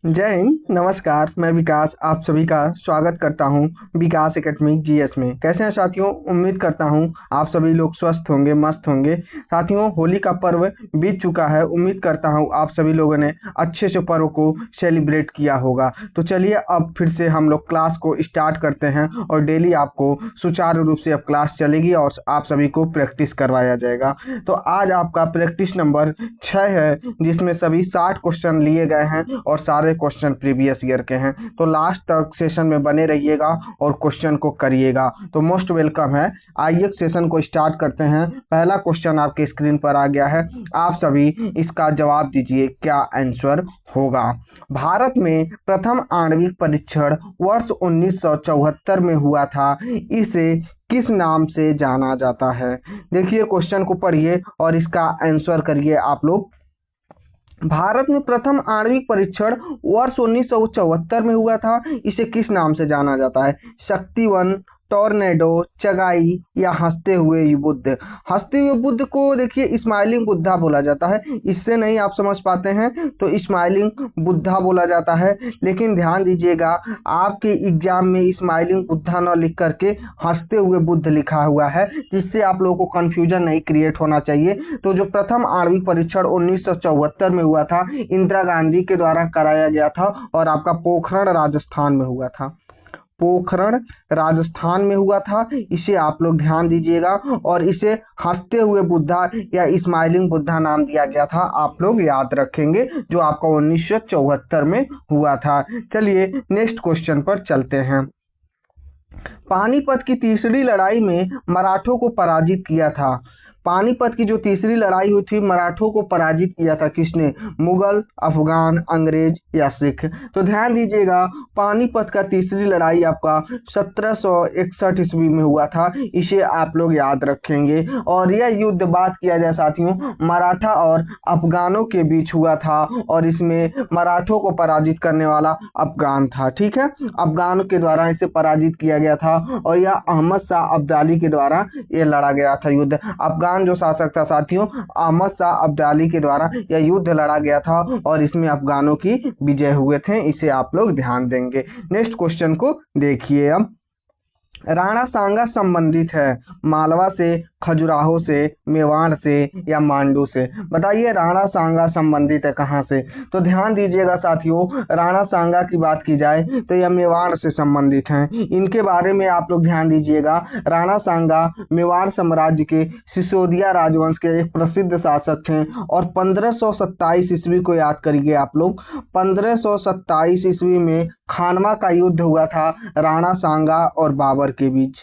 जय हिंद, नमस्कार। मैं विकास आप सभी का स्वागत करता हूं विकास एकेडमिक जीएस में। कैसे हैं साथियों? उम्मीद करता हूं आप सभी लोग स्वस्थ होंगे, मस्त होंगे। साथियों, होली का पर्व बीत चुका है। उम्मीद करता हूं आप सभी लोगों ने अच्छे से पर्व को सेलिब्रेट किया होगा। तो चलिए अब फिर से हम लोग क्लास को स्टार्ट करते हैं और डेली आपको सुचारू रूप से अब क्लास चलेगी और आप सभी को प्रैक्टिस करवाया जाएगा। तो आज आपका प्रैक्टिस नंबर 6 है, जिसमें सभी 60 क्वेश्चन लिए गए हैं और सारे क्वेश्चन प्रीवियस ईयर के हैं। तो लास्ट तक सेशन में बने रहिएगा और क्वेश्चन को करिएगा। तो मोस्ट वेलकम है। आइए सेशन को स्टार्ट करते हैं। पहला क्वेश्चन आपके स्क्रीन पर आ गया है, आप सभी इसका जवाब दीजिए, क्या आंसर होगा। भारत में प्रथम आणविक परीक्षण वर्ष 1974 में हुआ था। इसे किस नाम से जाना जाता है? देखिए, क्वेश्चन को पढ़िए और इसका आंसर करिए आप लोग। भारत में प्रथम आणविक परीक्षण वर्ष 1974 में हुआ था। इसे किस नाम से जाना जाता है? शक्ति 1, टॉर्नेडो, चगाई या हंसते हुए बुद्ध। हंसते हुए बुद्ध को देखिए स्माइलिंग बुद्धा बोला जाता है। इससे नहीं आप समझ पाते हैं तो स्माइलिंग बुद्धा बोला जाता है। लेकिन ध्यान दीजिएगा, आपके एग्जाम में स्माइलिंग बुद्धा न लिख करके हंसते हुए बुद्ध लिखा हुआ है, जिससे आप लोगों को कंफ्यूजन नहीं क्रिएट होना चाहिए। तो जो प्रथम आणविक परीक्षण 1974 में हुआ था, इंदिरा गांधी के द्वारा कराया गया था और आपका पोखरण राजस्थान में हुआ था। पोखरण राजस्थान में हुआ था। इसे आप लोग ध्यान दीजिएगा और इसे हंसते हुए बुद्धा या स्माइलिंग बुद्धा नाम दिया गया था। आप लोग याद रखेंगे, जो आपका 1974 में हुआ था। चलिए नेक्स्ट क्वेश्चन पर चलते हैं। पानीपत की तीसरी लड़ाई में मराठों को पराजित किया था। पानीपत की जो तीसरी लड़ाई हुई थी, मराठों को पराजित किया था किसने? मुगल, अफगान, अंग्रेज या सिख। तो ध्यान दीजिएगा, पानीपत का तीसरी लड़ाई आपका 1761 ईस्वी में हुआ था। इसे आप लोग याद रखेंगे। और यह युद्ध बात किया जाए साथियों, मराठा और अफगानों के बीच हुआ था और इसमें मराठों को पराजित करने वाला अफगान था। ठीक है, अफगानों के द्वारा इसे पराजित किया गया था और यह अहमद शाह अब्दाली के द्वारा यह लड़ा गया था युद्ध। अफगान जो शासक था साथियों, अहमद शाह अब्दाली के द्वारा यह युद्ध लड़ा गया था और इसमें अफगानों की विजय हुए थे। इसे आप लोग ध्यान देंगे। नेक्स्ट क्वेश्चन को देखिए। अब राणा सांगा संबंधित है मालवा से, खजुराहो से, मेवाड़ से या मांडू से। बताइए राणा सांगा संबंधित है कहाँ से? तो ध्यान दीजिएगा साथियों, राणा सांगा की बात की जाए तो यह मेवाड़ से संबंधित हैं। इनके बारे में आप लोग ध्यान दीजिएगा। राणा सांगा मेवाड़ साम्राज्य के सिसोदिया राजवंश के एक प्रसिद्ध शासक थे और 1527 ईस्वी को याद करिए आप लोग। 1527 ईस्वी में खानवा का युद्ध हुआ था राणा सांगा और बाबर के बीच।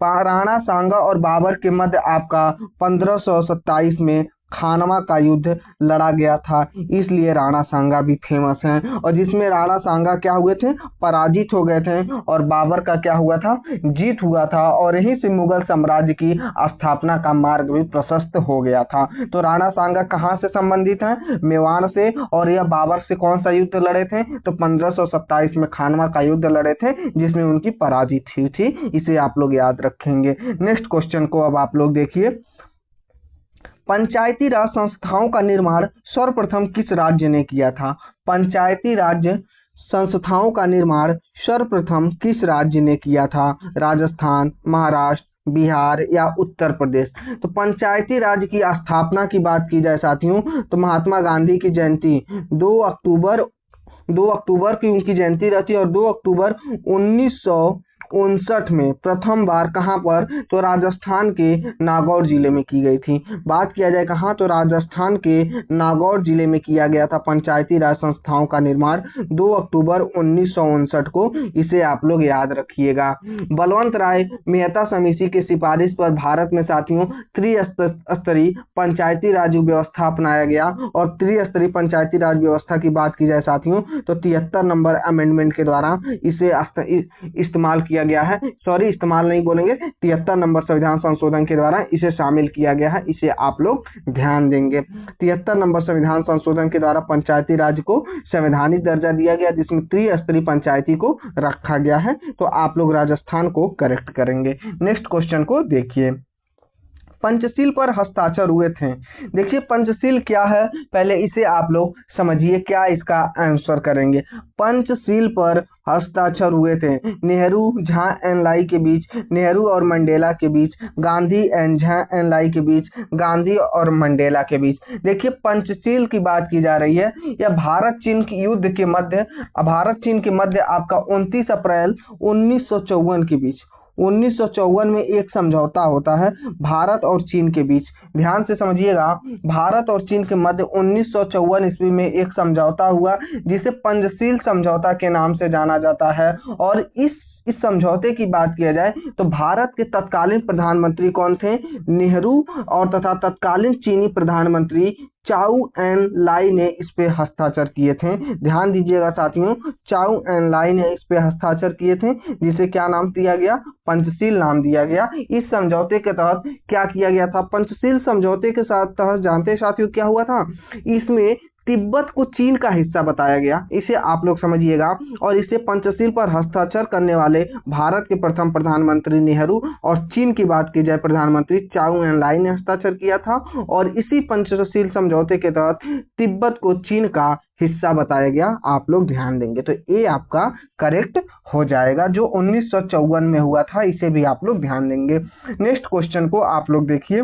राणा सांगा और बाबर के मध्य आपका 1527 में खानवा का युद्ध लड़ा गया था, इसलिए राणा सांगा भी फेमस हैं। और जिसमें राणा सांगा क्या हुए थे? पराजित हो गए थे और बाबर का क्या हुआ था? जीत हुआ था। और यहीं से मुगल साम्राज्य की स्थापना का मार्ग भी प्रशस्त हो गया था। तो राणा सांगा कहाँ से संबंधित है? मेवाड़ से। और यह बाबर से कौन सा युद्ध लड़े थे? तो 1527 में खानवा का युद्ध लड़े थे, जिसमें उनकी पराजित हुई थी। इसे आप लोग याद रखेंगे। नेक्स्ट क्वेश्चन को अब आप लोग देखिए। पंचायती राज संस्थाओं का निर्माण सर्वप्रथम किस राज्य ने किया था? पंचायती राज संस्थाओं का निर्माण सर्वप्रथम किस राज्य ने किया था? राजस्थान, महाराष्ट्र, बिहार या उत्तर प्रदेश। तो पंचायती राज की स्थापना की बात की जाए साथियों, तो महात्मा गांधी की जयंती 2 अक्टूबर की उनकी जयंती रहती है और 2 अक्टूबर 1959 में प्रथम बार कहां पर? तो राजस्थान के नागौर जिले में की गई थी। बात किया जाए कहां, तो राजस्थान के नागौर जिले में किया गया था पंचायती राज संस्थाओं का निर्माण 2 अक्टूबर 1959 को। इसे आप लोग याद रखिएगा। बलवंत राय मेहता समिति की सिफारिश पर भारत में साथियों त्रिस्तरीय पंचायती राज व्यवस्था अपनाया गया। और त्रिस्तरीय पंचायती राज व्यवस्था की बात की जाए साथियों, तो 73 नंबर अमेंडमेंट के द्वारा इसे इस्तेमाल किया गया है। सॉरी, इस्तेमाल नहीं बोलेंगे, 73 नंबर संविधान संशोधन के द्वारा इसे शामिल किया गया है। इसे आप लोग ध्यान देंगे। 73 नंबर संविधान संशोधन के द्वारा पंचायती राज को संवैधानिक दर्जा दिया गया, जिसमें त्रिस्तरीय पंचायती को रखा गया है। तो आप लोग राजस्थान को करेक्ट करेंगे। नेक्स्ट क्वेश्चन को देखिए। पंचशील पर हस्ताक्षर हुए थे। देखिए पंचशील क्या है, पहले इसे आप लोग समझिए, क्या इसका आंसर करेंगे। पंचशील पर हस्ताक्षर हुए थे नेहरू, झा एंड लाई के बीच, नेहरू और मंडेला के बीच, गांधी एंड झा एंड लाई के बीच, गांधी और मंडेला के बीच। देखिए पंचशील की बात की जा रही है, यह भारत चीन की युद्ध के मध्य, भारत चीन के मध्य आपका 29 अप्रैल 1954 के बीच, 1954 में एक समझौता होता है भारत और चीन के बीच। ध्यान से समझिएगा, भारत और चीन के मध्य 1954 ईस्वी में एक समझौता हुआ जिसे पंचशील समझौता के नाम से जाना जाता है। और इस समझौते की बात किया जाए तो भारत के तत्कालीन प्रधानमंत्री कौन थे, नेहरू, और तथा तत्कालीन चीनी प्रधानमंत्री चाउ एन लाई ने इस पे हस्ताक्षर किए थे। ध्यान दीजिएगा साथियों, चाउ एन लाई ने इस पे हस्ताक्षर किए थे, जिसे क्या नाम दिया गया, पंचशील नाम दिया गया। इस समझौते के तहत क्या किया गया था, पंचशील समझौते के साथ तहत जानते साथियों क्या हुआ था, इसमें तिब्बत को चीन का हिस्सा बताया गया, इसे आप लोग समझिएगा। और इसे पंचशील पर हस्ताक्षर करने वाले भारत के प्रथम प्रधानमंत्री नेहरू और चीन की बात की जाए प्रधानमंत्री चाउ एन लाई ने हस्ताक्षर किया था। और इसी पंचशील समझौते के तहत तिब्बत को चीन का हिस्सा बताया गया, आप लोग ध्यान देंगे तो ये आपका करेक्ट हो जाएगा। जो 1954 में हुआ था, इसे भी आप लोग ध्यान देंगे। नेक्स्ट क्वेश्चन को आप लोग देखिए,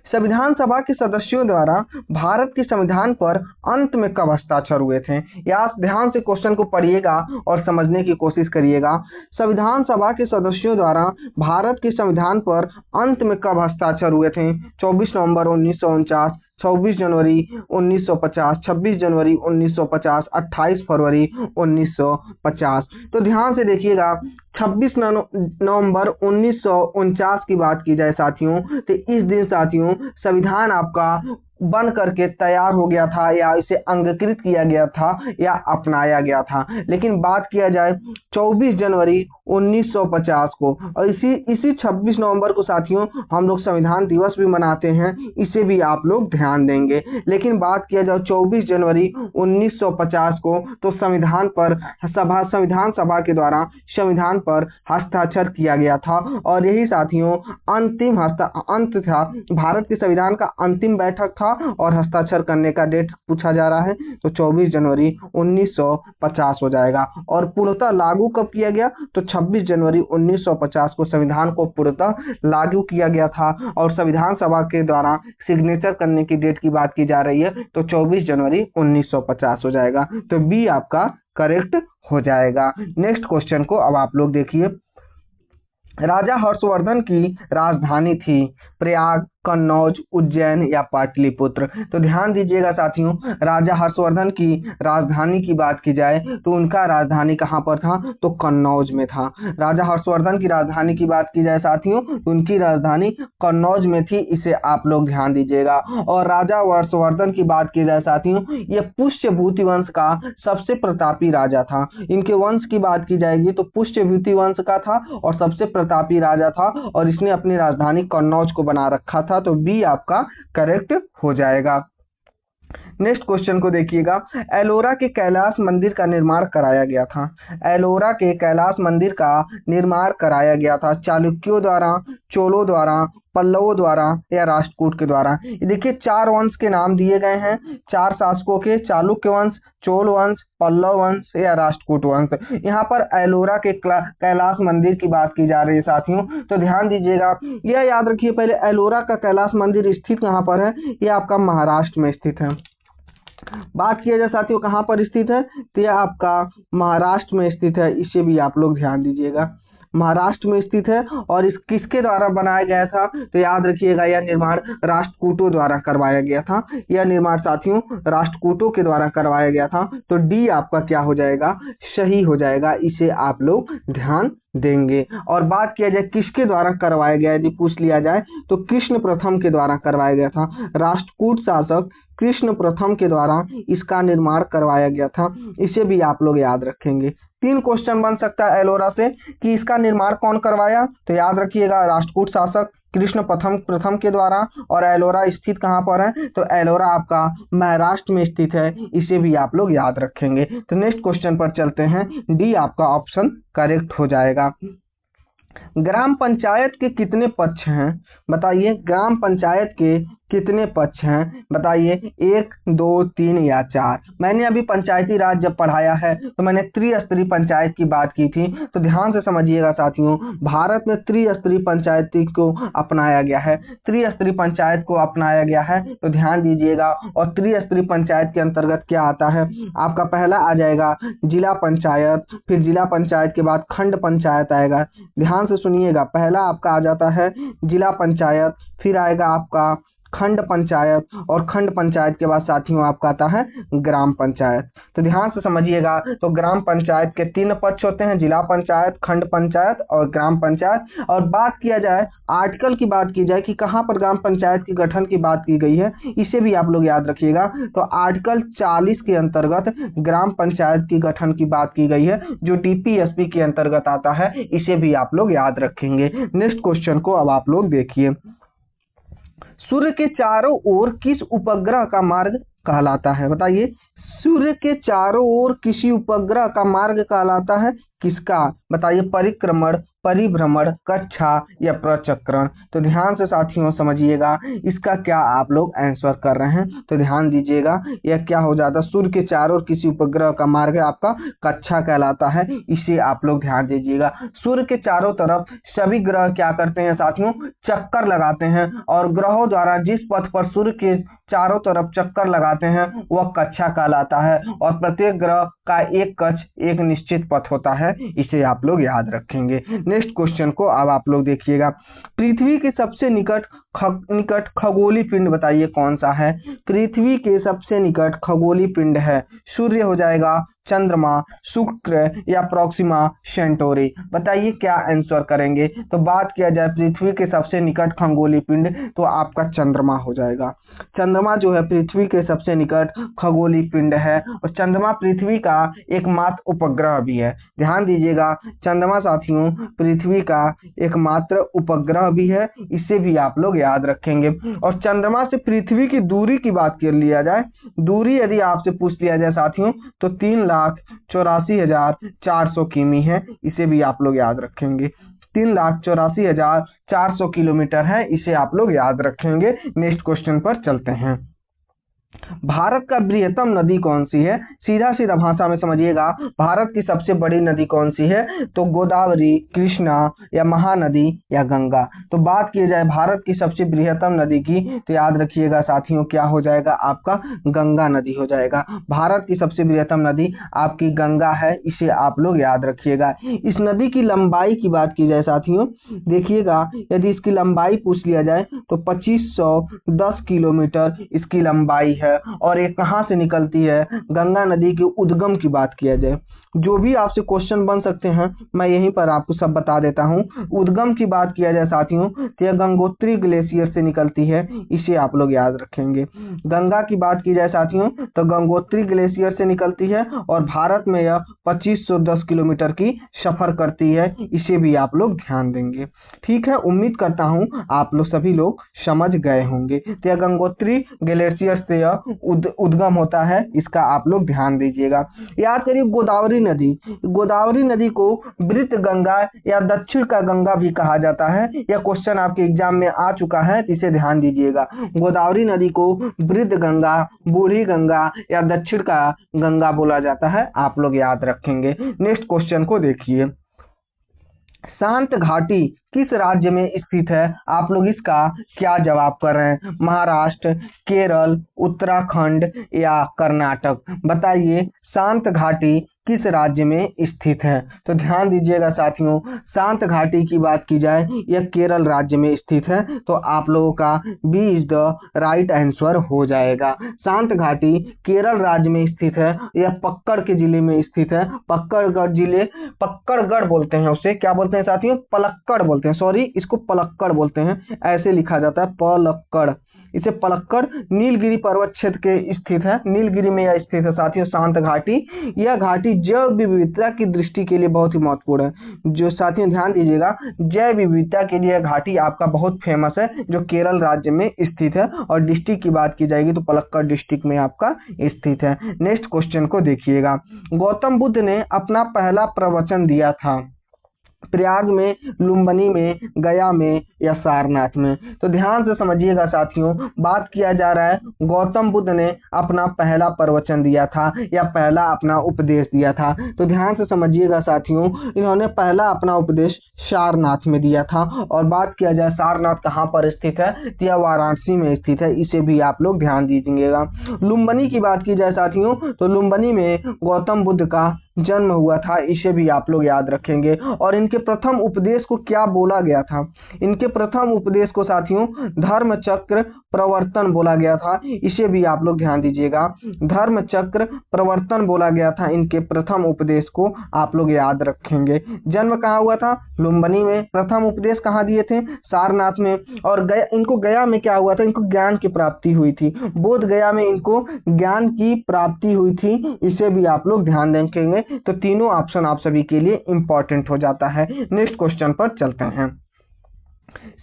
संविधान सभा के सदस्यों द्वारा भारत के संविधान पर अंत में कब हस्ताक्षर हुए थे। या ध्यान से क्वेश्चन को पढ़िएगा और समझने की कोशिश करिएगा। संविधान सभा के सदस्यों द्वारा भारत के संविधान पर अंत में कब हस्ताक्षर हुए थे, 24 नवंबर 1949, 26 जनवरी 1950, 26 जनवरी 1950, 28 फरवरी 1950। तो ध्यान से देखिएगा, 26 नवंबर 1949 की बात की जाए साथियों, तो इस दिन साथियों संविधान आपका बन करके तैयार हो गया था, या इसे अंगीकृत किया गया था, या अपनाया गया था। लेकिन बात किया जाए 24 जनवरी 1950 को, और इसी 26 नवंबर को साथियों हम लोग संविधान दिवस भी मनाते हैं, इसे भी आप लोग ध्यान देंगे। लेकिन बात किया जाए 24 जनवरी 1950 को, तो संविधान सभा के द्वारा संविधान पर हस्ताक्षर किया गया था। और यही साथियों अंत था, भारत के संविधान का अंतिम बैठक था, और हस्ताक्षर करने का डेट पूछा जा रहा है, तो 24 जनवरी 1950 हो जाएगा। और पूर्णतः लागू कब किया गया, तो 26 जनवरी 1950 को संविधान को पूर्णतः लागू किया गया था। और संविधान सभा के द्वारा सिग्नेचर करने की डेट की बात की जा रही है, तो 24 जनवरी 1950 हो जाएगा। तो बी आपका करेक्ट हो जाएगा। नेक्स्ट क्वेश्चन को अब आप लोग देखिए, राजा हर्षवर्धन की राजधानी थी प्रयाग, कन्नौज, उज्जैन या पाटलिपुत्र। तो ध्यान दीजिएगा साथियों, राजा हर्षवर्धन की राजधानी की बात की जाए तो उनका राजधानी कहाँ पर था, तो कन्नौज में था। राजा हर्षवर्धन की राजधानी की बात की जाए साथियों, तो उनकी राजधानी कन्नौज में थी, इसे आप लोग ध्यान दीजिएगा। और राजा हर्षवर्धन की बात की जाए साथियों, ये पुष्यभूति वंश का सबसे प्रतापी राजा था। इनके वंश की बात की जाएगी तो पुष्यभूति वंश का था और सबसे प्रतापी राजा था, और इसने अपनी राजधानी कन्नौज को बना रखा था। तो बी आपका करेक्ट हो जाएगा। नेक्स्ट क्वेश्चन को देखिएगा, एलोरा के कैलाश मंदिर का निर्माण कराया गया था। एलोरा के कैलाश मंदिर का निर्माण कराया गया था चालुक्यों द्वारा, चोलों द्वारा, पल्लवों द्वारा या राष्ट्रकूट के द्वारा। देखिए 4 वंश के नाम दिए गए हैं, 4 शासकों के, चालुक्य वंश, चोल वंश, पल्लव वंश या राष्ट्रकूट वंश। यहाँ पर एलोरा के कैलाश मंदिर की बात की जा रही है साथियों, तो ध्यान दीजिएगा। यह याद रखिए, पहले एलोरा का कैलाश मंदिर स्थित कहाँ पर है, यह आपका महाराष्ट्र में स्थित है। बात किया जाए साथियों कहाँ पर स्थित है, तो यह आपका महाराष्ट्र में स्थित है, इसे भी आप लोग ध्यान दीजिएगा, महाराष्ट्र में स्थित है। और इस किसके द्वारा बनाया गया था, तो याद रखिएगा यह निर्माण राष्ट्रकूटों द्वारा करवाया गया था। यह निर्माण साथियों राष्ट्रकूटों के द्वारा करवाया गया था। तो डी आपका क्या हो जाएगा, सही हो जाएगा, इसे आप लोग ध्यान देंगे। और बात किया जाए किसके द्वारा करवाया गया, यदि पूछ लिया जाए तो कृष्ण प्रथम के द्वारा करवाया गया था। राष्ट्रकूट शासक कृष्ण प्रथम के द्वारा इसका निर्माण करवाया गया था, इसे भी आप लोग याद रखेंगे। 3 क्वेश्चन बन सकता है एलोरा से कि इसका निर्माण कौन करवाया, तो याद रखिएगा राष्ट्रकूट शासक कृष्ण प्रथम के द्वारा। और एलोरा स्थित कहाँ पर है, तो एलोरा आपका महाराष्ट्र में स्थित है, इसे भी आप लोग याद रखेंगे। तो नेक्स्ट क्वेश्चन पर चलते हैं, डी आपका ऑप्शन करेक्ट हो जाएगा। ग्राम पंचायत के कितने पक्ष हैं? बताइए, ग्राम पंचायत के कितने पक्ष हैं? बताइए, 1, 2, 3 या 4। मैंने अभी पंचायती राज जब पढ़ाया है तो मैंने त्रिस्तरीय पंचायत की बात की थी, तो ध्यान से समझिएगा साथियों, भारत में त्रिस्तरीय पंचायती को अपनाया गया है। त्रिस्तरीय पंचायत को अपनाया गया है तो ध्यान दीजिएगा। और त्रिस्तरीय पंचायत के अंतर्गत क्या आता है? आपका पहला आ जाएगा जिला पंचायत, फिर जिला पंचायत के बाद खंड पंचायत आएगा। ध्यान से सुनिएगा, पहला आपका आ जाता है जिला पंचायत, फिर आएगा आपका खंड पंचायत, और खंड पंचायत के बाद साथियों आपका आता है ग्राम पंचायत। तो ध्यान से समझिएगा, तो ग्राम पंचायत के 3 पक्ष होते हैं, जिला पंचायत, खंड पंचायत और ग्राम पंचायत। और बात किया जाए आर्टिकल की, बात की जाए कि कहाँ पर ग्राम पंचायत के गठन की बात की गई है, इसे भी आप लोग याद रखिएगा। तो आर्टिकल 40 के अंतर्गत ग्राम पंचायत की गठन की बात की गई है, जो डीपीएसपी के अंतर्गत आता है, इसे भी आप लोग याद रखेंगे। नेक्स्ट क्वेश्चन को अब आप लोग देखिए, सूर्य के चारों ओर किस उपग्रह का मार्ग कहलाता है? बताइए, सूर्य के चारों ओर किसी उपग्रह का मार्ग कहलाता है, किसका? बताइए, परिक्रमण, परिभ्रमण, कक्षा या प्रचक्रण? तो ध्यान से साथियों समझिएगा, इसका क्या आप लोग आंसर कर रहे हैं? तो ध्यान दीजिएगा, यह क्या हो जाता है? सूर्य के चारों ओर किसी उपग्रह का मार्ग आपका कक्षा कहलाता है, इसे आप लोग ध्यान दीजिएगा। सूर्य के चारों तरफ सभी ग्रह क्या करते हैं साथियों? चक्कर लगाते हैं, और ग्रहों द्वारा जिस पथ पर सूर्य के चारों तरफ चक्कर लगाते हैं वह कक्षा कहलाता है, और प्रत्येक ग्रह का एक कक्ष एक निश्चित पथ होता है, इसे आप लोग याद रखेंगे। नेक्स्ट क्वेश्चन को अब आप लोग देखिएगा, पृथ्वी के सबसे निकट खगोलीय पिंड बताइए कौन सा है? पृथ्वी के सबसे निकट खगोलीय पिंड है, सूर्य हो जाएगा, चंद्रमा, शुक्र या प्रोक्सिमा सेंटोरी? बताइए क्या आंसर करेंगे? तो बात किया जाए पृथ्वी के सबसे निकट खगोलीय पिंड, तो आपका चंद्रमा हो जाएगा। चंद्रमा जो है पृथ्वी के सबसे निकट खगोलीय पिंड है, और चंद्रमा पृथ्वी का एकमात्र उपग्रह भी है। ध्यान दीजिएगा, चंद्रमा साथियों पृथ्वी का एकमात्र उपग्रह भी है, इसे भी आप लोग याद रखेंगे। और चंद्रमा से पृथ्वी की दूरी की बात कर लिया जाए, दूरी यदि आपसे पूछ लिया जाए साथियों, तो 3,84,400 किमी है, इसे भी आप लोग याद रखेंगे। 3,84,400 किलोमीटर है, इसे आप लोग याद रखेंगे। नेक्स्ट क्वेश्चन पर चलते हैं, भारत का बृहत्तम नदी कौन सी है? सीधा सीधा भाषा में समझिएगा, भारत की सबसे बड़ी नदी कौन सी है? तो गोदावरी, कृष्णा या महानदी या गंगा? तो बात की जाए भारत की सबसे बृहत्तम नदी की, तो याद रखिएगा साथियों क्या हो जाएगा? आपका गंगा नदी हो जाएगा। भारत की सबसे बृहत्तम नदी आपकी गंगा है, इसे आप लोग याद रखिएगा। इस नदी की लंबाई की बात की जाए साथियों, देखिएगा यदि इसकी लंबाई पूछ लिया जाए तो 2510 किलोमीटर इसकी लंबाई है। और ये कहाँ से निकलती है? गंगा नदी के उद्गम की बात किया जाए, जो भी आपसे क्वेश्चन बन सकते हैं मैं यहीं पर आपको सब बता देता हूँ। उद्गम की बात किया जाए साथियों, तो यह गंगोत्री ग्लेशियर से निकलती है, इसे आप लोग याद रखेंगे। गंगा की बात की जाए साथियों, तो गंगोत्री ग्लेशियर से निकलती है, और भारत में यह 2510 किलोमीटर की सफर करती है, इसे भी आप लोग ध्यान देंगे। ठीक है, उम्मीद करता हूँ आप लोग सभी लोग समझ गए होंगे। तो यह गंगोत्री ग्लेशियर से यह उद्गम होता है, इसका आप लोग ध्यान दीजिएगा। याद करिए, गोदावरी नदी को वृत्त गंगा या दक्षिण का गंगा भी कहा जाता है। यह क्वेश्चन आपके एग्जाम में आ चुका है, इसे ध्यान दीजिएगा। गोदावरी नदी को वृत्त गंगा, बूढ़ी गंगा या दक्षिण का गंगा बोला जाता है, आप लोग याद रखेंगे। नेक्स्ट क्वेश्चन को देखिए, शांत घाटी किस राज्य में स्थित है? आप लोग इसका क्या जवाब कर रहे हैं? महाराष्ट्र, केरल, उत्तराखंड या कर्नाटक? बताइए, शांत घाटी किस राज्य में स्थित है? तो ध्यान दीजिएगा साथियों, शांत घाटी की बात की जाए यह केरल राज्य में स्थित है, तो आप लोगों का B is the right answer हो जाएगा। शांत घाटी केरल राज्य में स्थित है, यह पक्कड़ के जिले में स्थित है। पक्कड़गढ़ जिले, पक्कड़गढ़ बोलते हैं उसे, क्या बोलते हैं साथियों? पलक्कड़ बोलते हैं, सॉरी इसको पलक्कड़ बोलते हैं, ऐसे लिखा जाता है पलक्कड़, इसे पलक्कड़ नीलगिरी पर्वत क्षेत्र के स्थित है, नीलगिरी में यह स्थित है साथियों शांत घाटी। यह घाटी जैव विविधता की दृष्टि के लिए बहुत ही महत्वपूर्ण है। जो साथियों ध्यान दीजिएगा, जैव विविधता के लिए यह घाटी आपका बहुत फेमस है, जो केरल राज्य में स्थित है। और डिस्ट्रिक्ट की बात की जाएगी तो पलक्कड़ डिस्ट्रिक्ट में आपका स्थित है। नेक्स्ट क्वेश्चन को देखिएगा, गौतम बुद्ध ने अपना पहला प्रवचन दिया था, प्रयाग में, लुम्बिनी में, गया में या सारनाथ में? तो ध्यान से समझिएगा साथियों, बात किया जा रहा है गौतम बुद्ध ने अपना पहला प्रवचन दिया था या पहला अपना उपदेश दिया था। तो ध्यान से समझिएगा साथियों, इन्होंने पहला अपना उपदेश सारनाथ में दिया था। और बात किया जाए सारनाथ कहाँ पर स्थित है, तो यह वाराणसी में स्थित है, इसे भी आप लोग ध्यान दीजिएगा। लुम्बिनी की बात की जाए साथियों, तो लुम्बिनी में गौतम बुद्ध का जन्म हुआ था, इसे भी आप लोग याद रखेंगे। और इनके प्रथम उपदेश को क्या बोला गया था? इनके प्रथम उपदेश को साथियों धर्म चक्र प्रवर्तन बोला गया था, इसे भी आप लोग ध्यान दीजिएगा। धर्म चक्र प्रवर्तन बोला गया था, इनके प्रथम उपदेश को आप लोग याद रखेंगे। जन्म कहाँ हुआ था? लुम्बिनी में। प्रथम उपदेश कहाँ दिए थे? सारनाथ में। और इनको गया में क्या हुआ था? इनको ज्ञान की प्राप्ति हुई थी, बोध गया में इनको ज्ञान की प्राप्ति हुई थी, इसे भी आप लोग ध्यान रखेंगे। तो तीनों ऑप्शन आप सभी के लिए इंपॉर्टेंट हो जाता है। नेक्स्ट क्वेश्चन पर चलते हैं।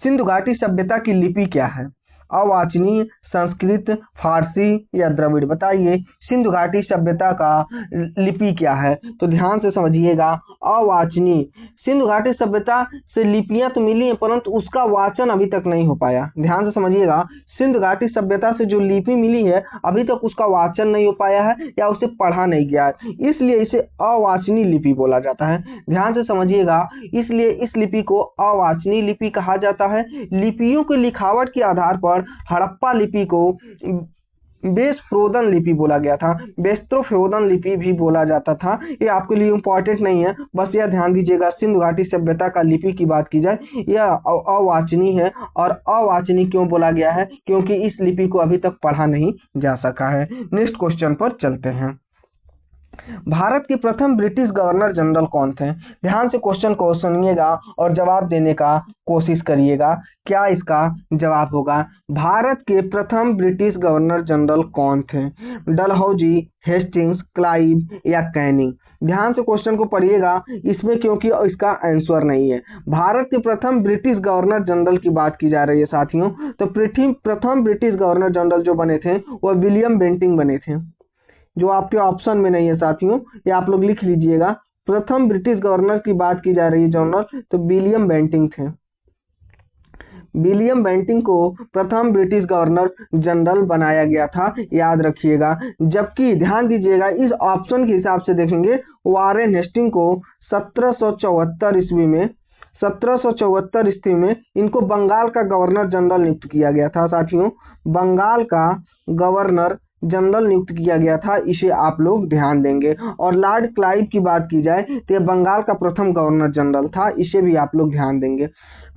सिंधु घाटी सभ्यता की लिपि क्या है? अवाचनीय, संस्कृत, फारसी या द्रविड़? बताइए सिंधु घाटी सभ्यता का लिपि क्या है? तो ध्यान से समझिएगा, अवाचनीय। सिंधु घाटी सभ्यता से लिपियां तो मिली हैं परंतु उसका वाचन अभी तक नहीं हो पाया। ध्यान से समझिएगा, सिंधु घाटी सभ्यता से जो लिपि मिली है अभी तक उसका वाचन नहीं हो पाया है या उसे पढ़ा नहीं गया है, इसलिए इसे अवाचनीय लिपि बोला जाता है। ध्यान से समझिएगा, इसलिए इस लिपि को अवाचनीय लिपि कहा जाता है। लिपियों की लिखावट के आधार पर हड़प्पा लिपि को बेस्त्रोदन लिपि बोला गया था, बेस्त्रोफोदन लिपि भी बोला जाता था। ये आपके लिए इंपॉर्टेंट नहीं है, बस यह ध्यान दीजिएगा। सिंधु घाटी सभ्यता का लिपि की बात की जाए यह अवाचनीय है। और अवाचनीय क्यों बोला गया है? क्योंकि इस लिपि को अभी तक पढ़ा नहीं जा सका है। नेक्स्ट क्वेश्चन पर चलते हैं। भारत के प्रथम ब्रिटिश गवर्नर जनरल कौन थे? ध्यान से क्वेश्चन को सुनिएगा और जवाब देने का कोशिश करिएगा। क्या इसका जवाब होगा? भारत के प्रथम ब्रिटिश गवर्नर जनरल कौन थे? डलहौजी, हेस्टिंग्स, क्लाइव या कैनिंग? ध्यान से क्वेश्चन को पढ़िएगा इसमें, क्योंकि इसका आंसर नहीं है। भारत के प्रथम ब्रिटिश गवर्नर जनरल की बात की जा रही है साथियों, तो प्रथम ब्रिटिश गवर्नर जनरल जो बने थे वह विलियम बेंटिंग बने थे, जो आपके ऑप्शन में नहीं है साथियों, ये आप लोग लिख लीजिएगा। प्रथम ब्रिटिश गवर्नर की बात की जा रही है जनरल, तो विलियम बेंटिंग थे। विलियम बेंटिंग को प्रथम ब्रिटिश गवर्नर जनरल बनाया गया था, याद रखिएगा। जबकि ध्यान दीजिएगा, इस ऑप्शन के हिसाब से देखेंगे वारेन हेस्टिंग को 1774 ईस्वी में 1774 ईस्वी में इनको बंगाल का गवर्नर जनरल नियुक्त किया गया था साथियों। बंगाल का गवर्नर जनरल नियुक्त किया गया था, इसे आप लोग ध्यान देंगे। और लॉर्ड क्लाइव की बात की जाए तो यह बंगाल का प्रथम गवर्नर जनरल था, इसे भी आप लोग ध्यान देंगे।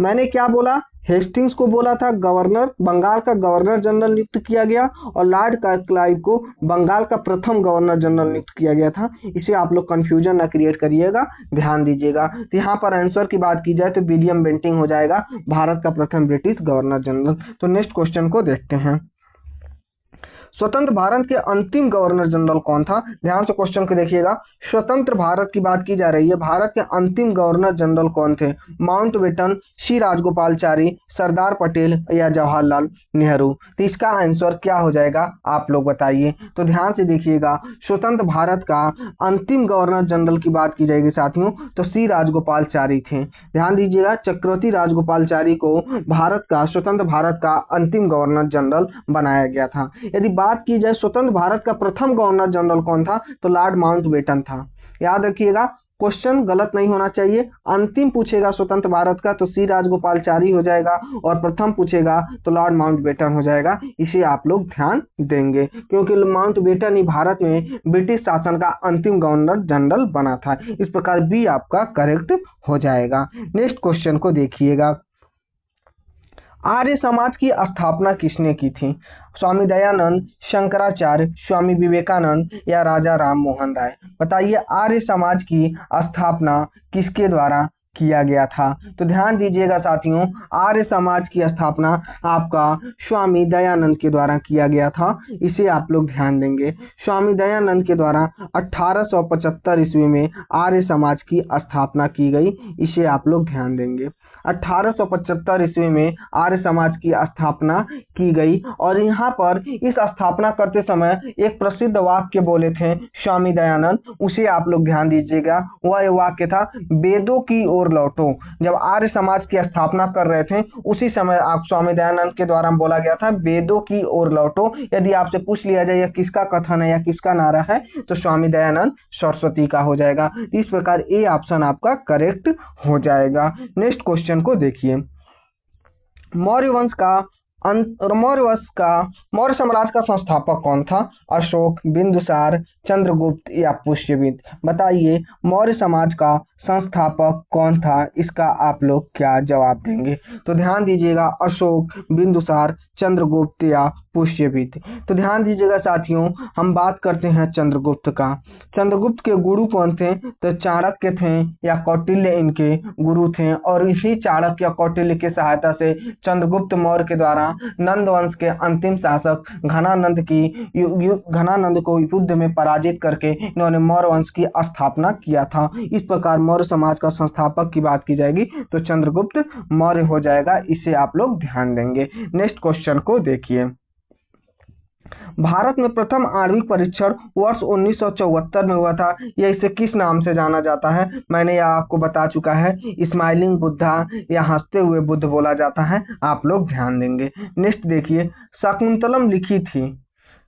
मैंने क्या बोला? हेस्टिंग्स को बोला था गवर्नर, बंगाल का गवर्नर जनरल नियुक्त किया गया, और लॉर्ड क्लाइव को बंगाल का प्रथम गवर्नर जनरल नियुक्त किया गया था। इसे आप लोग कंफ्यूजन ना क्रिएट करिएगा, ध्यान दीजिएगा। तो यहाँ पर आंसर की बात की जाए तो विलियम बेंटिंग हो जाएगा भारत का प्रथम ब्रिटिश गवर्नर जनरल। तो नेक्स्ट क्वेश्चन को देखते हैं। स्वतंत्र भारत के अंतिम गवर्नर जनरल कौन था? ध्यान से क्वेश्चन को देखिएगा। स्वतंत्र भारत की बात की जा रही है, भारत के अंतिम गवर्नर जनरल कौन थे? माउंटबेटन, सी राजगोपालचारी, सरदार पटेल या जवाहरलाल नेहरू? तो इसका आंसर क्या हो जाएगा आप लोग बताइए। तो ध्यान से देखिएगा, स्वतंत्र भारत का अंतिम गवर्नर जनरल की बात की जाएगी साथियों, तो सी राजगोपालचारी थे। ध्यान दीजिएगा, चक्रवर्ती राजगोपालचारी को भारत का स्वतंत्र भारत का अंतिम गवर्नर जनरल बनाया गया था। यदि बात की जाए स्वतंत्र भारत का प्रथम गवर्नर जनरल कौन था, तो लॉर्ड माउंटबेटन था। याद रखिएगा, क्वेश्चन गलत नहीं होना चाहिए। अंतिम पूछेगा स्वतंत्र भारत का तो सी राजगोपालचारी हो जाएगा, और प्रथम पूछेगा तो लॉर्ड माउंटबेटन हो जाएगा। इसे आप लोग ध्यान देंगे, क्योंकि माउंटबेटन ही भारत में ब्रिटिश शासन का अंतिम गवर्नर जनरल बना था। इस प्रकार बी आपका करेक्ट हो जाएगा। नेक्स्ट क्वेश्चन को देखिएगा। आर्य समाज की स्थापना किसने की थी? स्वामी दयानंद, शंकराचार्य, स्वामी विवेकानंद या राजा राम मोहन राय? बताइए आर्य समाज की स्थापना किसके द्वारा किया गया था? तो ध्यान दीजिएगा साथियों, आर्य समाज की स्थापना आपका स्वामी दयानंद के द्वारा किया गया था, इसे आप लोग ध्यान देंगे। स्वामी दयानंद के द्वारा 1875 ईस्वी में आर्य समाज की स्थापना की गई, इसे आप लोग ध्यान देंगे। 1875 ईस्वी में आर्य समाज की स्थापना की गई। और यहाँ पर इस स्थापना करते समय एक प्रसिद्ध वाक्य बोले थे स्वामी दयानंद, उसे आप लोग ध्यान दीजिएगा। वह वाक्य था वेदों की ओर लौटो। जब आर्य समाज की स्थापना कर रहे थे उसी समय आप स्वामी दयानंद के द्वारा बोला गया था वेदों की ओर लौटो। यदि आपसे पूछ लिया जाए किसका कथन है या किसका नारा है तो स्वामी दयानंद सरस्वती का हो जाएगा। इस प्रकार ए ऑप्शन आपका करेक्ट हो जाएगा। नेक्स्ट क्वेश्चन को देखिए, मौर्य साम्राज्य का संस्थापक कौन था? अशोक, बिंदुसार, चंद्रगुप्त या पुष्यमित्र? बताइए मौर्य समाज का संस्थापक कौन था? इसका आप लोग क्या जवाब देंगे? तो ध्यान दीजिएगा, अशोक, बिंदुसार, चंद्रगुप्त या पुष्यमित्र। तो ध्यान दीजिएगा साथियों, हम बात करते हैं चंद्रगुप्त का। चंद्रगुप्त के गुरु कौन थे? तो चाणक्य थे या कौटिल्य इनके गुरु थे। और इसी चाणक्य या कौटिल्य की सहायता से चंद्रगुप्त मौर्य के द्वारा नंद वंश के अंतिम शासक घनानंद को युद्ध में पराजित करके इन्होंने मौर्य वंश की स्थापना किया था। इस प्रकार मौर्य समाज का संस्थापक की बात की जाएगी तो चंद्रगुप्त मौर्य हो जाएगा। इसे आप लोग ध्यान देंगे। नेक्स्ट क्वेश्चन को देखिए, भारत में प्रथम आणविक परीक्षण वर्ष 1974 में हुआ था। यह इसे किस नाम से जाना जाता है? मैंने यह आपको बता चुका है, स्माइलिंग बुद्धा या हंसते हुए बुद्ध बोला जाता है। आप लोग ध्यान देंगे। नेक्स्ट देखिए, शाकुंतलम लिखी थी।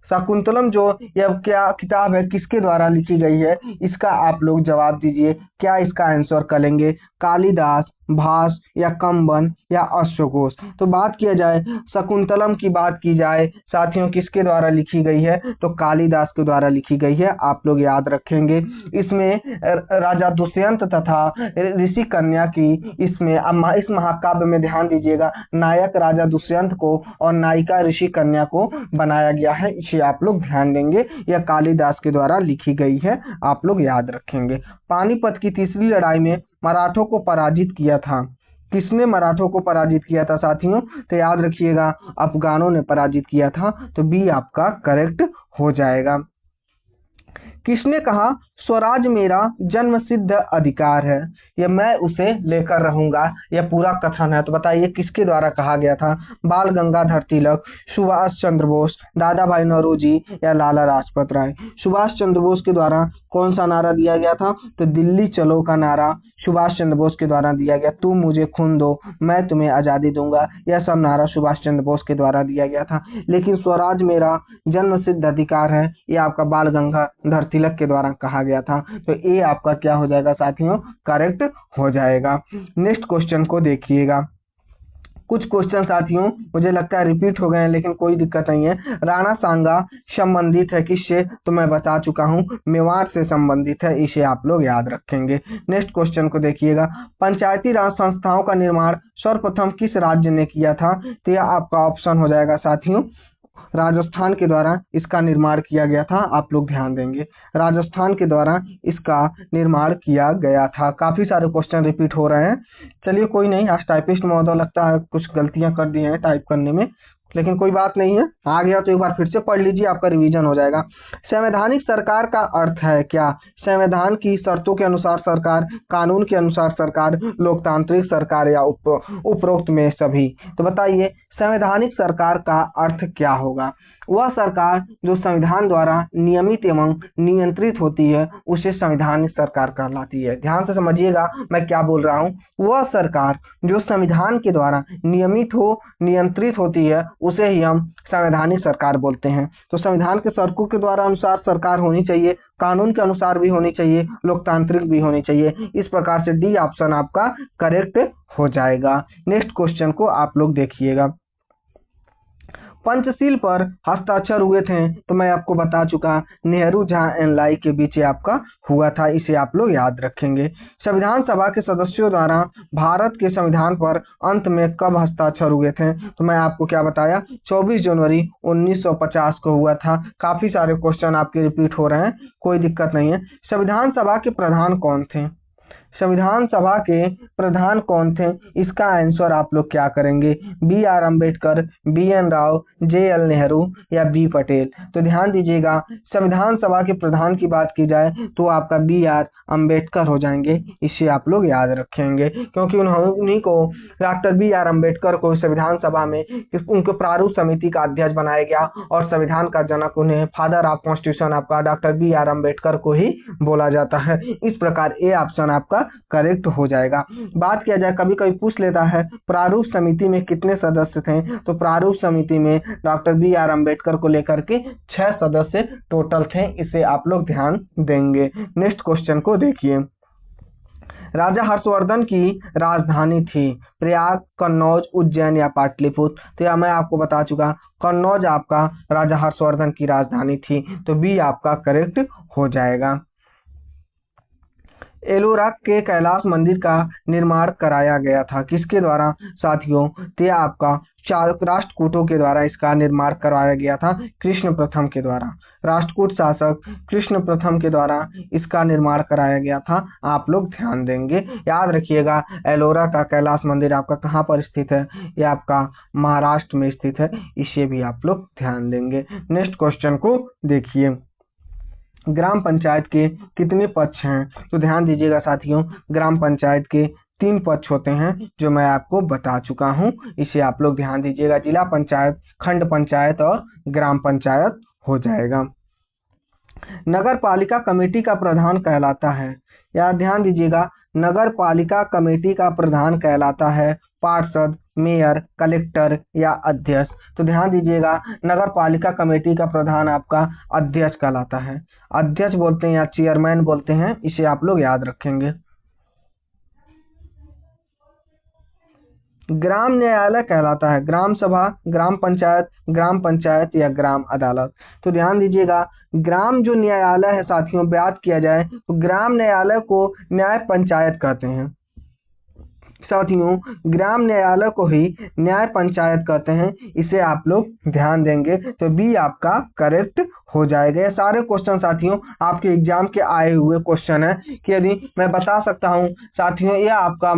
शाकुंतलम जो यह क्या किताब है किसके द्वारा लिखी गई है? इसका आप लोग जवाब दीजिए। क्या इसका आंसर करेंगे? कालिदास, भास या कंबन या अश्वघोष? तो बात किया जाए शकुंतलम की बात की जाए साथियों किसके द्वारा लिखी गई है? तो कालिदास के द्वारा लिखी गई है। आप लोग याद रखेंगे। इसमें राजा दुष्यंत तथा ऋषि कन्या की इस महाकाव्य में ध्यान दीजिएगा, नायक राजा दुष्यंत को और नायिका ऋषि कन्या को बनाया गया है। इसे आप लोग ध्यान देंगे। यह कालिदास के द्वारा लिखी गई है। आप लोग याद रखेंगे। पानीपत की तीसरी लड़ाई में मराठों को पराजित किया था। किसने मराठों को पराजित किया था साथियों? तो याद रखिएगा, अफगानों ने पराजित किया था। तो बी आपका करेक्ट हो जाएगा। किसने कहा स्वराज मेरा जन्म सिद्ध अधिकार है, यह मैं उसे लेकर रहूंगा? यह पूरा कथन है। तो बताइए किसके द्वारा कहा गया था? बाल गंगाधर तिलक, सुभाष चंद्र बोस, दादा भाई नौरोजी या लाला लाजपत राय? सुभाष चंद्र बोस के द्वारा कौन सा नारा दिया गया था? तो दिल्ली चलो का नारा सुभाष चंद्र बोस के द्वारा दिया गया। तुम मुझे खून दो, मैं तुम्हें आजादी दूंगा, यह सब नारा सुभाष चंद्र बोस के द्वारा दिया गया था। लेकिन स्वराज मेरा जन्म सिद्ध अधिकार है, यह आपका बाल गंगाधर तिलक के द्वारा कहा गया था। तो ये आपका क्या हो जाएगा साथियों? करेक्ट हो जाएगा। नेक्स्ट क्वेश्चन को देखिएगा। कुछ क्वेश्चन साथियों मुझे लगता है रिपीट हो गए हैं, लेकिन कोई दिक्कत नहीं है। राणा सांगा संबंधित है किससे? तो मैं बता चुका हूं, मेवाड़ से संबंधित है। इसे आप लोग याद रखेंगे। नेक्स्ट क्वेश्चन को देखिएगा। पंचायती राज संस्थाओं का निर्माण सर्वप्रथम किस राज्य ने किया था? तो यह आपका ऑप्शन हो जाएगा साथियों, राजस्थान के द्वारा इसका निर्माण किया गया था। आप लोग ध्यान देंगे, राजस्थान के द्वारा इसका निर्माण किया गया था। काफी सारे क्वेश्चन रिपीट हो रहे हैं। चलिए कोई नहीं, आज टाइपिस्ट महोदय लगता है कुछ गलतियां कर दी हैं टाइप करने में, लेकिन कोई बात नहीं है। आ गया तो एक बार फिर से पढ़ लीजिए, आपका रिवीजन हो जाएगा। संवैधानिक सरकार का अर्थ है क्या? संविधान की शर्तों के अनुसार सरकार, कानून के अनुसार सरकार, लोकतांत्रिक सरकार या उपरोक्त में सभी? तो बताइए संवैधानिक सरकार का अर्थ क्या होगा? वह सरकार जो संविधान द्वारा नियमित एवं नियंत्रित होती है उसे संवैधानिक सरकार कहलाती है। ध्यान से समझिएगा मैं क्या बोल रहा हूँ। वह सरकार जो संविधान के द्वारा नियमित हो, नियंत्रित होती है, उसे ही हम संवैधानिक सरकार बोलते हैं। तो संविधान के शर्तों के द्वारा अनुसार सरकार होनी चाहिए, कानून के अनुसार भी होनी चाहिए, लोकतांत्रिक भी होनी चाहिए। इस प्रकार से डी ऑप्शन आपका करेक्ट हो जाएगा। नेक्स्ट क्वेश्चन को आप लोग देखिएगा। पंचशील पर हस्ताक्षर हुए थे तो मैं आपको बता चुका, नेहरू झा एंड लाई के बीच आपका हुआ था। इसे आप लोग याद रखेंगे। संविधान सभा के सदस्यों द्वारा भारत के संविधान पर अंत में कब हस्ताक्षर हुए थे? तो मैं आपको क्या बताया, 24 जनवरी 1950 को हुआ था। काफी सारे क्वेश्चन आपके रिपीट हो रहे हैं, कोई दिक्कत नहीं है। संविधान सभा के प्रधान कौन थे? संविधान सभा के प्रधान कौन थे? इसका आंसर आप लोग क्या करेंगे? B R Ambedkar, B N Rao, J L Nehru या बी पटेल? तो ध्यान दीजिएगा, संविधान सभा के प्रधान की बात की जाए तो आपका बी आर अम्बेडकर हो जाएंगे। इसे आप लोग याद रखेंगे क्योंकि उन्हीं को, डॉक्टर बी आर अम्बेडकर को संविधान सभा में उनको प्रारूप समिति का अध्यक्ष बनाया गया और संविधान का जनक, उन्हें फादर ऑफ कॉन्स्टिट्यूशन आपका डॉक्टर बी आर अम्बेडकर को ही बोला जाता है। इस प्रकार ए ऑप्शन आपका करेक्ट हो जाएगा। बात किया जाए, कभी कभी पूछ लेता है प्रारूप समिति में कितने सदस्य थे, तो प्रारूप समिति में डॉक्टर बी आर अम्बेडकर को लेकर के 6 सदस्य टोटल थे। इसे आप लोग ध्यान देंगे। नेक्स्ट क्वेश्चन को देखिए, राजा हर्षवर्धन की राजधानी थी प्रयाग, कन्नौज, उज्जैन या पाटलिपुत्र? तो यह मैं आपको बता चुका, कन्नौज आपका राजा हर्षवर्धन की राजधानी थी, तो बी आपका करेक्ट हो जाएगा। एलोरा के कैलाश मंदिर का निर्माण कराया गया था किसके द्वारा साथियों? तो आपका चार राष्ट्रकूटों के द्वारा इसका निर्माण करवाया गया था, कृष्ण प्रथम के द्वारा। राष्ट्रकूट शासक कृष्ण प्रथम के द्वारा इसका निर्माण कराया गया था। आप लोग ध्यान देंगे, याद रखिएगा। एलोरा का कैलाश मंदिर आपका कहाँ पर स्थित है? ये आपका महाराष्ट्र में स्थित है। इसे भी आप लोग ध्यान देंगे। नेक्स्ट क्वेश्चन को देखिए, ग्राम पंचायत के कितने पक्ष हैं? तो ध्यान दीजिएगा साथियों, ग्राम पंचायत के 3 पक्ष होते हैं जो मैं आपको बता चुका हूं। इसे आप लोग ध्यान दीजिएगा, जिला पंचायत, खंड पंचायत और ग्राम पंचायत हो जाएगा। नगर पालिका कमेटी का प्रधान कहलाता है, या ध्यान दीजिएगा, नगर पालिका कमेटी का प्रधान कहलाता है पार्षद, मेयर, कलेक्टर या अध्यक्ष? तो ध्यान दीजिएगा, नगर पालिका कमेटी का प्रधान आपका अध्यक्ष कहलाता है। अध्यक्ष बोलते हैं या चेयरमैन बोलते हैं, इसे आप लोग याद रखेंगे। ग्राम न्यायालय कहलाता है ग्राम सभा, ग्राम पंचायत या ग्राम अदालत? तो ध्यान दीजिएगा, ग्राम जो न्यायालय है साथियों, बात किया जाए तो ग्राम न्यायालय को न्याय पंचायत कहते हैं साथियों। ग्राम न्यायालय को ही न्याय पंचायत कहते हैं। इसे आप लोग ध्यान देंगे, तो बी आपका करेक्ट हो जाएगा। ये सारे क्वेश्चन साथियों आपके एग्जाम के आए हुए क्वेश्चन है कि यदि मैं बता सकता हूं साथियों, यह आपका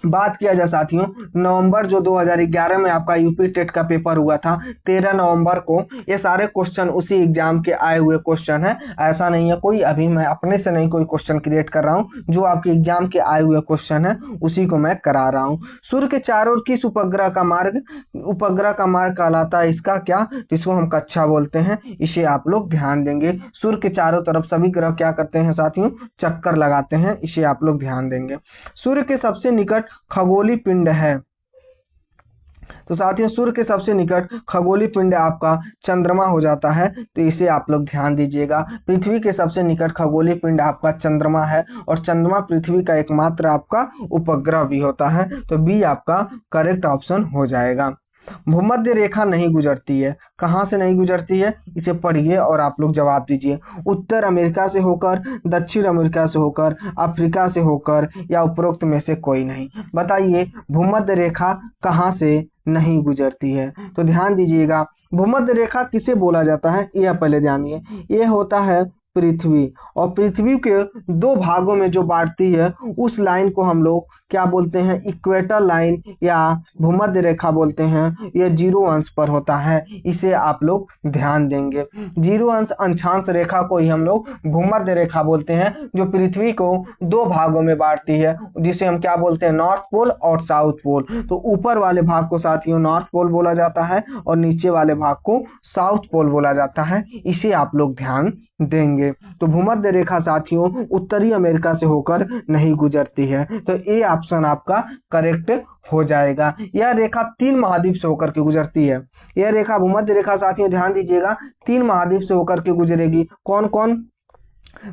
बात किया जाए साथियों, नवंबर जो 2011 में आपका यूपी टेट का पेपर हुआ था 13 नवंबर को, ये सारे क्वेश्चन उसी एग्जाम के आए हुए क्वेश्चन है। ऐसा नहीं है कोई, अभी मैं अपने से नहीं कोई क्वेश्चन क्रिएट कर रहा हूँ, जो आपके एग्जाम के आए हुए क्वेश्चन है उसी को मैं करा रहा हूँ। सूर्य के चारों ओर किस उपग्रह का मार्ग कहलाता है? इसका क्या? जिसको हम कक्षा बोलते हैं। इसे आप लोग ध्यान देंगे। सूर्य के चारों तरफ सभी ग्रह क्या करते हैं साथियों? चक्कर लगाते हैं। इसे आप लोग ध्यान देंगे। सूर्य के सबसे निकट खगोलीय पिंड है, तो साथियों सूर्य के सबसे निकट खगोलीय पिंड आपका चंद्रमा हो जाता है। तो इसे आप लोग ध्यान दीजिएगा। पृथ्वी के सबसे निकट खगोलीय पिंड आपका चंद्रमा है और चंद्रमा पृथ्वी का एकमात्र आपका उपग्रह भी होता है। तो बी आपका करेक्ट ऑप्शन हो जाएगा। भूमध्य रेखा नहीं गुजरती है, कहाँ से नहीं गुजरती है? इसे पढ़िए और आप लोग जवाब दीजिए। उत्तर अमेरिका से होकर, दक्षिण अमेरिका से होकर, अफ्रीका से होकर या उपरोक्त में से कोई नहीं? बताइए, भूमध्य रेखा कहाँ से नहीं गुजरती है? तो ध्यान दीजिएगा, भूमध्य रेखा किसे बोला जाता है? यह पहले जानिए। यह होता है पृथ्वी, और पृथ्वी के 2 भागों में जो बांटती है उस लाइन को हम लोग क्या बोलते हैं? इक्वेटर लाइन या भूमध्य रेखा बोलते हैं। यह 0 अंश पर होता है। इसे आप लोग ध्यान देंगे। 0 अंश अक्षांश रेखा को ही हम लोग भूमध्य रेखा बोलते हैं, जो पृथ्वी को 2 भागों में बांटती है, जिसे हम क्या बोलते हैं? नॉर्थ पोल और साउथ पोल। तो ऊपर वाले भाग को साथियों नॉर्थ पोल बोला जाता है और नीचे वाले भाग को साउथ पोल बोला जाता है। इसे आप लोग ध्यान देंगे। तो भूमध्य रेखा साथियों उत्तरी अमेरिका से होकर नहीं गुजरती है। तो ए ऑप्शन आपका करेक्ट हो जाएगा। यह रेखा 3 महाद्वीप से होकर के गुजरती है। यह रेखा भूमध्य रेखा साथियों ध्यान दीजिएगा 3 महाद्वीप से होकर के गुजरेगी। कौन कौन?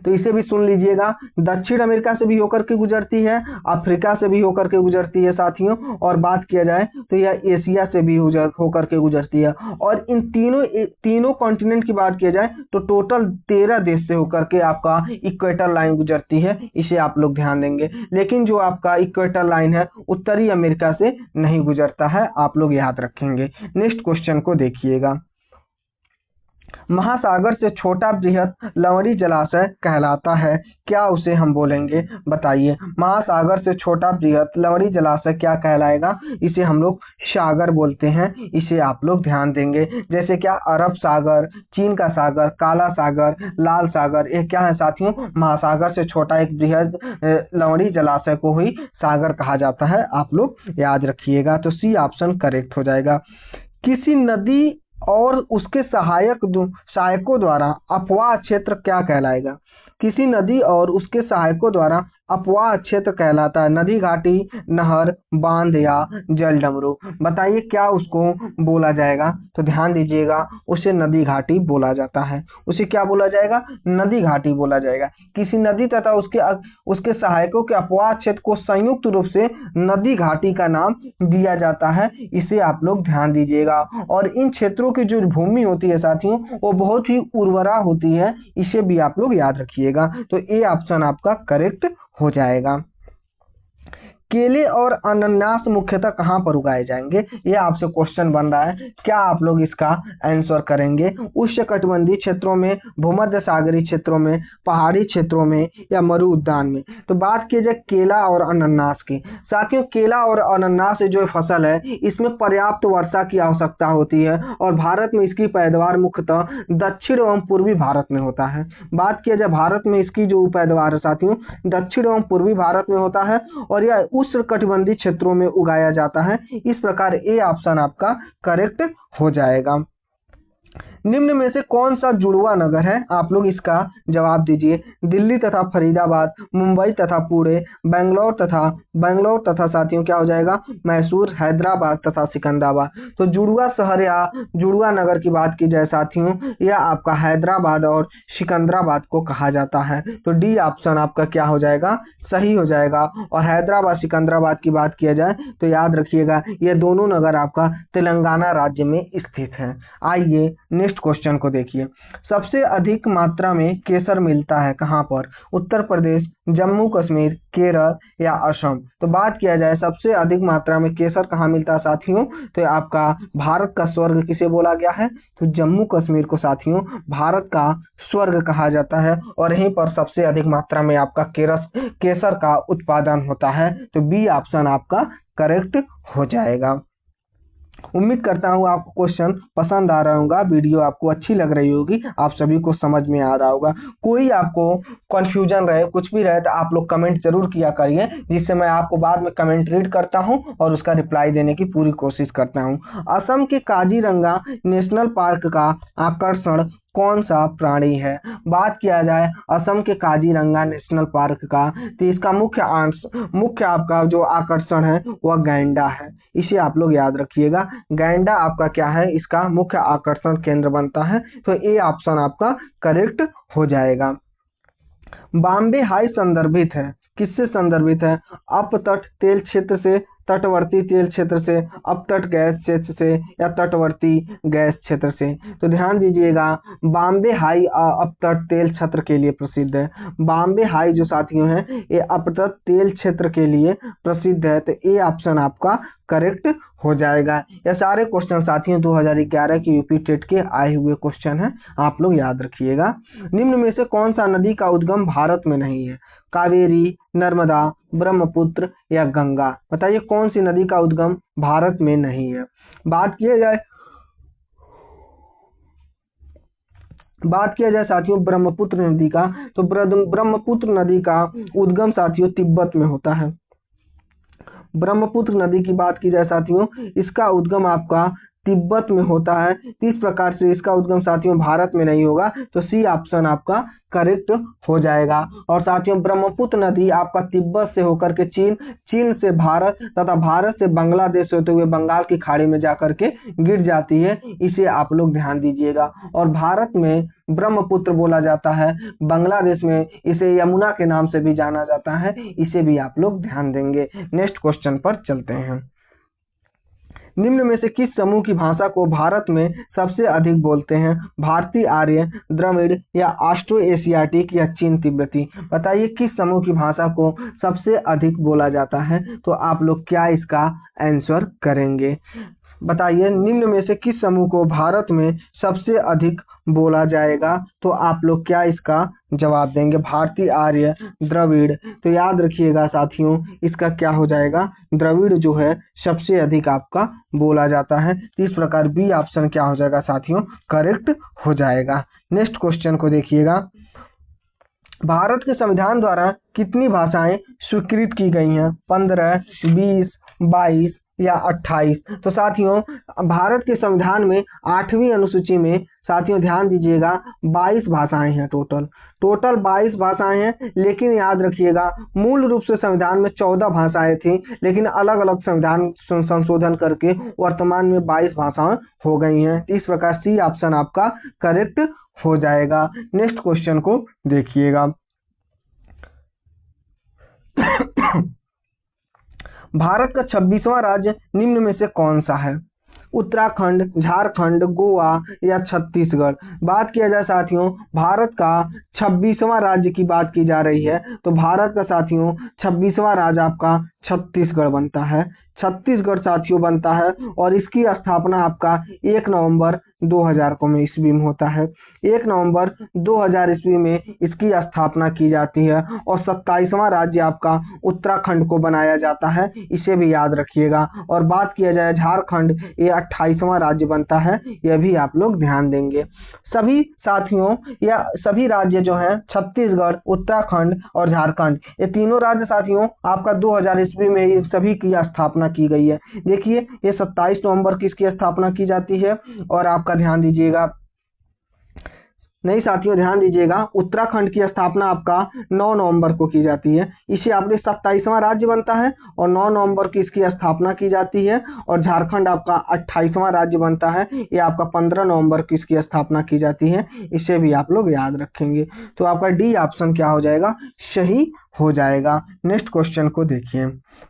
तो इसे भी सुन लीजिएगा। दक्षिण अमेरिका से भी होकर के गुजरती है, अफ्रीका से भी होकर के गुजरती है साथियों, और बात किया जाए तो यह एशिया से भी होकर के गुजरती है। और इन तीनों कॉन्टिनेंट की बात किया जाए तो टोटल 13 देश से होकर के आपका इक्वेटर लाइन गुजरती है। इसे आप लोग ध्यान देंगे। लेकिन जो आपका इक्वेटर लाइन है उत्तरी अमेरिका से नहीं गुजरता है, आप लोग याद रखेंगे। नेक्स्ट क्वेश्चन को देखिएगा। महासागर से छोटा बृहत लवणी जलाशय कहलाता है, क्या उसे हम बोलेंगे? बताइए। महासागर से छोटा बृहत लवणी जलाशय क्या कहलाएगा? इसे हम लोग सागर बोलते हैं। इसे आप लोग ध्यान देंगे। जैसे क्या अरब सागर, चीन का सागर, काला सागर, लाल सागर, ये क्या है साथियों? महासागर से छोटा एक बृहद लवणी जलाशय को ही सागर कहा जाता है। आप लोग याद रखिएगा। तो सी ऑप्शन करेक्ट हो जाएगा। किसी नदी और उसके सहायकों द्वारा अपवाह क्षेत्र क्या कहलाएगा? किसी नदी और उसके सहायकों द्वारा अपवाह क्षेत्र कहलाता है। नदी, घाटी, नहर, बांध या जल डमरू। बताइए क्या उसको बोला जाएगा? तो ध्यान दीजिएगा, उसे नदी घाटी बोला जाता है। उसे क्या बोला जाएगा? नदी घाटी बोला जाएगा। किसी नदी तथा उसके सहायकों के अपवाह क्षेत्र को संयुक्त रूप से नदी घाटी का नाम दिया जाता है। इसे आप लोग ध्यान दीजिएगा। और इन क्षेत्रों की जो भूमि होती है साथियों, वो बहुत ही उर्वरा होती है। इसे भी आप लोग याद रखिएगा। तो ए ऑप्शन आपका करेक्ट हो जाएगा। केले और अनानास मुख्यतः कहाँ पर उगाए जाएंगे? ये आपसे क्वेश्चन बन रहा है। क्या आप लोग इसका आंसर करेंगे? उष्णकटिबंधीय क्षेत्रों में, भूमध्य सागरीय क्षेत्रों में, पहाड़ी क्षेत्रों में या मरु उद्यान में? तो बात की जाए केला और अनानास की। साथियों, केला और अनानास जो फसल है, इसमें पर्याप्त वर्षा की आवश्यकता होती है और भारत में इसकी पैदावार मुख्यतः दक्षिण एवं पूर्वी भारत में होता है। बात किया जाए भारत में इसकी जो पैदावार है साथियों, दक्षिण एवं पूर्वी भारत में होता है और यह उष्णकटिबंधीय क्षेत्रों में उगाया जाता है। इस प्रकार ए ऑप्शन आपका करेक्ट हो जाएगा। निम्न में से कौन सा जुड़वा नगर है? आप लोग इसका जवाब दीजिए। दिल्ली तथा फरीदाबाद, मुंबई तथा पुणे, बेंगलोर तथा साथियों क्या हो जाएगा? मैसूर, हैदराबाद तथा सिकंदराबाद। तो जुड़वा शहर या जुड़वा नगर की बात की जाए साथियों, यह आपका हैदराबाद और सिकंदराबाद को कहा जाता है। तो डी ऑप्शन आपका क्या हो जाएगा? सही हो जाएगा। और हैदराबाद, सिकंदराबाद की बात किया जाए तो याद रखिएगा, ये दोनों नगर आपका तेलंगाना राज्य में स्थित है। आइए नेक्स्ट क्वेश्चन को देखिए। सबसे अधिक मात्रा में केसर मिलता है कहाँ पर? उत्तर प्रदेश, जम्मू कश्मीर, केरल या असम? तो बात किया जाए सबसे अधिक मात्रा में केसर कहाँ मिलता है साथियों, तो आपका भारत का स्वर्ग किसे बोला गया है? तो जम्मू कश्मीर को साथियों भारत का स्वर्ग कहा जाता है और यहीं पर सबसे अधिक मात्रा में आपका केसर का उत्पादन होता है। तो बी ऑप्शन आपका करेक्ट हो जाएगा। उम्मीद करता हूँ आपको क्वेश्चन पसंद आ रहा होगा, वीडियो आपको अच्छी लग रही होगी, आप सभी को समझ में आ रहा होगा। कोई आपको कंफ्यूजन रहे, कुछ भी रहे, तो आप लोग कमेंट जरूर किया करिए, जिससे मैं आपको बाद में कमेंट रीड करता हूँ और उसका रिप्लाई देने की पूरी कोशिश करता हूँ। असम के काजीरंगा नेशनल पार्क का आकर्षण कौन सा प्राणी है? बात किया जाए असम के काजीरंगा नेशनल पार्क का, तो इसका मुख्य आपका जो आकर्षण है वह गैंडा है। इसे आप लोग याद रखिएगा। गैंडा आपका क्या है? इसका मुख्य आकर्षण केंद्र बनता है। तो ए ऑप्शन आपका करेक्ट हो जाएगा। बॉम्बे हाई संदर्भित है, किससे संदर्भित है? अपतट तेल क्षेत्र से, तटवर्ती तेल क्षेत्र से, अपतट गैस क्षेत्र से या तटवर्ती गैस क्षेत्र से? तो ध्यान दीजिएगा, बॉम्बे हाई अपतट तेल क्षेत्र के लिए प्रसिद्ध है। बॉम्बे हाई जो साथियों है ये अपतट तेल क्षेत्र के लिए प्रसिद्ध है। तो ए ऑप्शन आपका करेक्ट हो जाएगा। ये सारे क्वेश्चन साथियों 2011 की यूपी टेट के आए हुए क्वेश्चन हैं, आप लोग याद रखिएगा। निम्न में से कौन सा नदी का उद्गम भारत में नहीं है? कावेरी, नर्मदा, ब्रह्मपुत्र या गंगा? बताइए कौन सी नदी का उद्गम भारत में नहीं है? बात किया जाए साथियों ब्रह्मपुत्र नदी का, तो ब्रह्मपुत्र नदी का उद्गम साथियों तिब्बत में होता है। ब्रह्मपुत्र नदी की बात की जाए साथियों, इसका उद्गम आपका तिब्बत में होता है। इस प्रकार से इसका उद्गम साथियों भारत में नहीं होगा। तो सी ऑप्शन आपका करेक्ट हो जाएगा। और साथियों ब्रह्मपुत्र नदी आपका तिब्बत से होकर के चीन से भारत तथा भारत से बांग्लादेश होते हुए बंगाल की खाड़ी में जाकर के गिर जाती है। इसे आप लोग ध्यान दीजिएगा। और भारत में ब्रह्मपुत्र बोला जाता है, बांग्लादेश में इसे यमुना के नाम से भी जाना जाता है। इसे भी आप लोग ध्यान देंगे। नेक्स्ट क्वेश्चन पर चलते हैं। निम्न में से किस समूह की भाषा को भारत में सबसे अधिक बोलते हैं? भारतीय आर्य, द्रविड़ या ऑस्ट्रो एशियाटिक या चीन तिब्बती? बताइए किस समूह की भाषा को सबसे अधिक बोला जाता है? तो आप लोग क्या इसका आंसर करेंगे? बताइए निम्न में से किस समूह को भारत में सबसे अधिक बोला जाएगा, तो आप लोग क्या इसका जवाब देंगे? भारतीय, आर्य, द्रविड़। तो याद रखिएगा साथियों, इसका क्या हो जाएगा? द्रविड़ जो है सबसे अधिक आपका बोला जाता है। इस प्रकार बी ऑप्शन क्या हो जाएगा साथियों? करेक्ट हो जाएगा। नेक्स्ट क्वेश्चन को देखिएगा। भारत के संविधान द्वारा कितनी भाषाएं स्वीकृत की गई हैं? 15, 20, 22 या 28? तो साथियों, भारत के संविधान में 8वीं अनुसूची में साथियों ध्यान दीजिएगा 22 भाषाएं हैं। टोटल 22 भाषाएं हैं, लेकिन याद रखिएगा मूल रूप से संविधान में 14 भाषाएं थी, लेकिन अलग अलग संविधान संशोधन करके वर्तमान में 22 भाषाएं हो गई हैं। इस प्रकार सी ऑप्शन आपका करेक्ट हो जाएगा। नेक्स्ट क्वेश्चन को देखिएगा। भारत का 26वां राज्य निम्न में से कौन सा है? उत्तराखंड, झारखंड, गोवा या छत्तीसगढ़? बात किया जाए साथियों भारत का 26वां राज्य की बात की जा रही है, तो भारत का साथियों 26वां राज्य आपका छत्तीसगढ़ बनता है। छत्तीसगढ़ साथियों बनता है, और इसकी स्थापना आपका 1 नवंबर 2000 को ईस्वी में होता है। 1 नवंबर 2000 ईस्वी में इसकी स्थापना की जाती है, और 27वां राज्य आपका उत्तराखंड को बनाया जाता है, इसे भी याद रखिएगा। और बात किया जाए झारखंड, ये 28वां राज्य बनता है, यह भी आप लोग ध्यान देंगे। सभी साथियों या सभी राज्य जो हैं छत्तीसगढ़, उत्तराखंड और झारखंड, ये तीनों राज्य साथियों आपका 2000 ईस्वी में ये सभी की स्थापना की गई है। देखिए ये 27 नवंबर की इसकी स्थापना की जाती है, और आपका ध्यान दीजिएगा, नहीं साथियों ध्यान दीजिएगा, उत्तराखंड की स्थापना आपका 9 नवंबर को की जाती है, इसे आपके 27वां राज्य बनता है, और 9 नवंबर की इसकी स्थापना की जाती है। और झारखंड आपका 28वां राज्य बनता है, ये आपका 15 नवंबर की इसकी स्थापना की जाती है, इसे भी आप लोग याद रखेंगे। तो आपका डी ऑप्शन क्या हो जाएगा? सही हो जाएगा। नेक्स्ट क्वेश्चन को देखिए।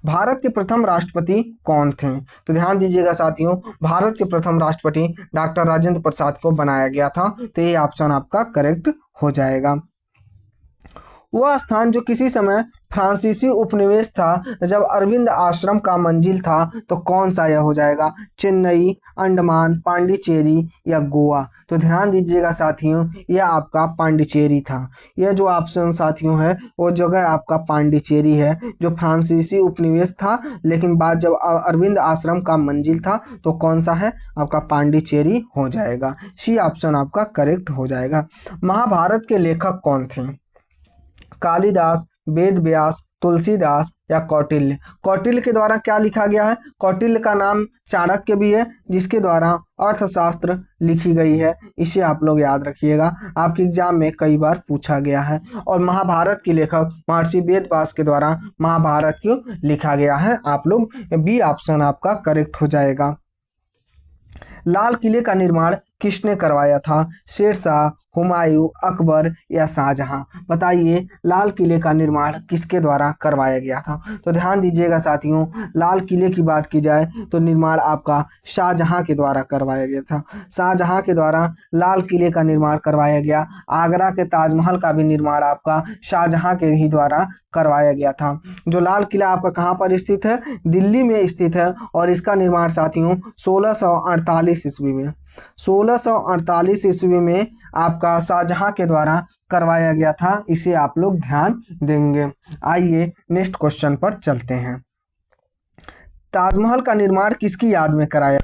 भारत के प्रथम राष्ट्रपति कौन थे? तो ध्यान दीजिएगा साथियों, भारत के प्रथम राष्ट्रपति डॉक्टर राजेंद्र प्रसाद को बनाया गया था, तो ये ऑप्शन आपका करेक्ट हो जाएगा। वह स्थान जो किसी समय फ्रांसीसी उपनिवेश था जब अरविंद आश्रम का मंजिल था, तो कौन सा यह हो जाएगा? चेन्नई, अंडमान, पांडिचेरी या गोवा? तो ध्यान दीजिएगा साथियों, यह आपका पांडिचेरी था। यह जो ऑप्शन साथियों है वो जगह आपका पांडिचेरी है, जो फ्रांसीसी उपनिवेश था, लेकिन बाद जब अरविंद आश्रम का मंजिल था, तो कौन सा है? आपका पांडिचेरी हो जाएगा। सी ऑप्शन आपका करेक्ट हो जाएगा। महाभारत के लेखक कौन थे? कालिदास, वेद व्यास, तुलसीदास या कौटिल्य? कौटिल्य के द्वारा क्या लिखा गया है? कौटिल्य का नाम चाणक्य भी है, जिसके द्वारा अर्थशास्त्र लिखी गई है, इसे आप लोग याद रखिएगा, आपके एग्जाम में कई बार पूछा गया है। और महाभारत के लेखक महर्षि वेद व्यास के द्वारा महाभारत क्यों लिखा गया है? आप लोग बी ऑप्शन आपका करेक्ट हो जाएगा। लाल किले का निर्माण किसने करवाया था? शेरशाह, हुमायूं, अकबर या शाहजहां? बताइए लाल किले का निर्माण किसके द्वारा करवाया गया था? तो ध्यान दीजिएगा साथियों, लाल किले की बात की जाए तो निर्माण आपका शाहजहां के द्वारा करवाया गया था। शाहजहां के द्वारा लाल किले का निर्माण करवाया गया। आगरा के ताजमहल का भी निर्माण आपका शाहजहां के ही द्वारा करवाया गया था। जो लाल किला आपका कहाँ पर स्थित है? दिल्ली में स्थित है, और इसका निर्माण साथियों 1648 ईस्वी में 1648 ईस्वी में आपका शाहजहां के द्वारा करवाया गया था, इसे आप लोग ध्यान देंगे। आइए नेक्स्ट क्वेश्चन पर चलते हैं। ताजमहल का निर्माण किसकी याद में कराया?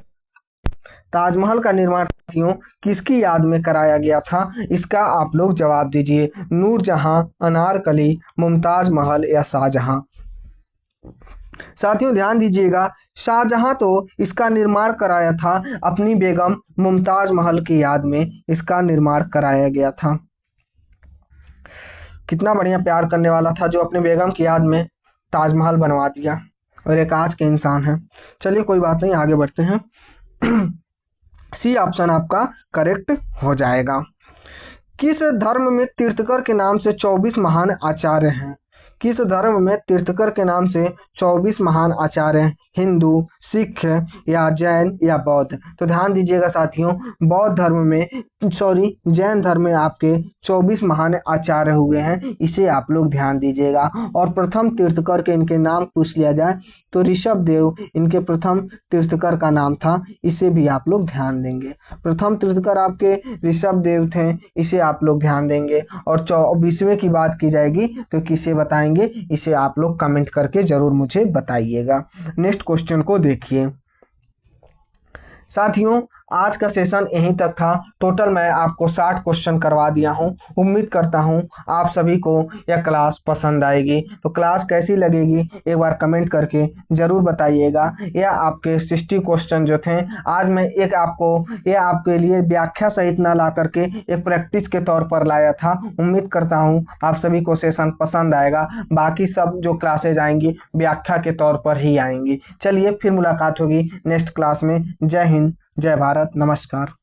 ताजमहल का निर्माण साथियों किसकी याद में कराया गया था? इसका आप लोग जवाब दीजिए। नूरजहां, अनारकली, मुमताज महल या शाहजहां? साथियों ध्यान दीजिएगा, शाहजहां तो इसका निर्माण कराया था अपनी बेगम मुमताज महल की याद में, इसका निर्माण कराया गया था। कितना बढ़िया प्यार करने वाला था, जो अपने बेगम की याद में ताजमहल बनवा दिया, और एक आज के इंसान है। चलिए कोई बात नहीं, आगे बढ़ते हैं। सी ऑप्शन आपका करेक्ट हो जाएगा। किस धर्म में तीर्थंकर के नाम से 24 महान आचार्य हैं? किस धर्म में तीर्थकर के नाम से 24 महान आचार्य हैं? हिंदू, सिख या जैन या बौद्ध? तो ध्यान दीजिएगा साथियों, बौद्ध धर्म में जैन धर्म में आपके 24 महान आचार्य हुए हैं, इसे आप लोग ध्यान दीजिएगा। और प्रथम तीर्थकर के इनके नाम पूछ लिया जाए तो ऋषभ देव इनके प्रथम तीर्थकर का नाम था, इसे भी आप लोग ध्यान देंगे। प्रथम तीर्थकर आपके ऋषभ देव थे, इसे आप लोग ध्यान देंगे। और 24वें की बात की जाएगी तो किसे बताएंगे, इसे आप लोग कमेंट करके जरूर मुझे बताइएगा। नेक्स्ट क्वेश्चन को देखिए साथियों, आज का सेशन यहीं तक था। टोटल मैं आपको 60 क्वेश्चन करवा दिया हूं। उम्मीद करता हूं आप सभी को यह क्लास पसंद आएगी। तो क्लास कैसी लगेगी एक बार कमेंट करके जरूर बताइएगा। यह आपके 60 क्वेश्चन जो थे, आज मैं यह आपके लिए व्याख्या सहित ना ला करके एक प्रैक्टिस के तौर पर लाया था। उम्मीद करता हूं आप सभी को सेशन पसंद आएगा। बाकी सब जो क्लासेज आएंगी व्याख्या के तौर पर ही आएंगी। चलिए फिर मुलाकात होगी नेक्स्ट क्लास में। जय हिंद, जय भारत, नमस्कार।